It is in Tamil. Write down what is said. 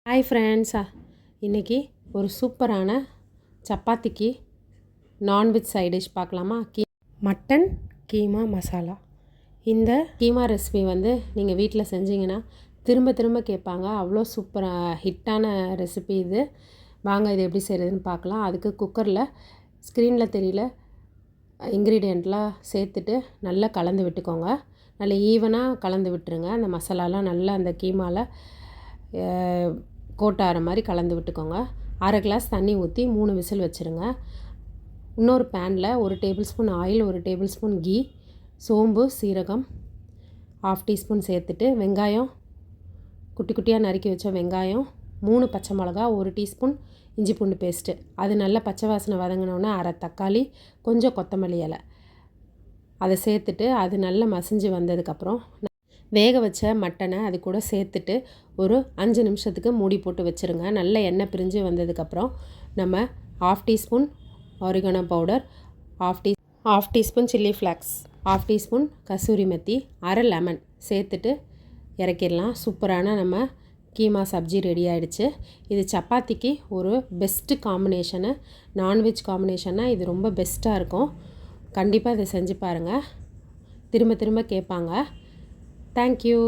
ஹாய் ஃப்ரெண்ட்ஸ், இன்றைக்கி ஒரு சூப்பரான சப்பாத்திக்கு நான்வெஜ் சைட் டிஷ் பார்க்கலாமா? மட்டன் கீமா மசாலா. இந்த கீமா ரெசிபி நீங்கள் வீட்டில் செஞ்சிங்கன்னா திரும்ப திரும்ப கேட்பாங்க. அவ்வளோ சூப்பராக ஹிட்டான ரெசிபி இது. வாங்க இது எப்படி செய்கிறதுன்னு பார்க்கலாம். அதுக்கு குக்கரில் ஸ்க்ரீனில் தெரியல இன்க்ரீடியண்ட்லாம் சேர்த்துட்டு நல்லா கலந்து விட்டுக்கோங்க. நல்லா ஈவனாக கலந்து விட்டுருங்க. அந்த மசாலாலாம் நல்லா அந்த கீமாவில் கோட்டார மாதிரி கலந்து விட்டுக்கோங்க. அரை கிளாஸ் தண்ணி ஊற்றி 3 விசில் வச்சுருங்க. இன்னொரு பேனில் 1 tablespoon oil, 1 tablespoon ghee, சோம்பு, சீரகம் 1/2 டீஸ்பூன் சேர்த்துட்டு வெங்காயம், குட்டி குட்டியாக நறுக்கி வச்ச வெங்காயம், 3 பச்சை மிளகா, 1 டீஸ்பூன் இஞ்சி பூண்டு பேஸ்ட்டு, அது நல்லா பச்சை வாசனை வதங்கினோன்னே அரை தக்காளி, கொஞ்சம் கொத்தமல்லி இலை அதை சேர்த்துட்டு அது நல்லா மசிஞ்சு வந்ததுக்கப்புறம் வேக வச்ச மட்டனை அது கூட சேர்த்துட்டு ஒரு 5 நிமிஷத்துக்கு மூடி போட்டு வச்சுருங்க. நல்ல எண்ணெய் பிரிஞ்சு வந்ததுக்கப்புறம் நம்ம 1/2 teaspoon oregano powder, 1/2 teaspoon chilli flakes, 1/2 teaspoon kasuri methi, அரை லெமன் சேர்த்துட்டு இறக்கிடலாம். சூப்பரான நம்ம கீமா சப்ஜி ரெடி ஆகிடுச்சு. இது சப்பாத்திக்கு ஒரு பெஸ்ட்டு காம்பினேஷனு. நான்வெஜ் காம்பினேஷன்னா இது ரொம்ப பெஸ்ட்டாக இருக்கும். கண்டிப்பாக இதை செஞ்சு பாருங்கள். திரும்ப திரும்ப கேட்பாங்க. Thank you.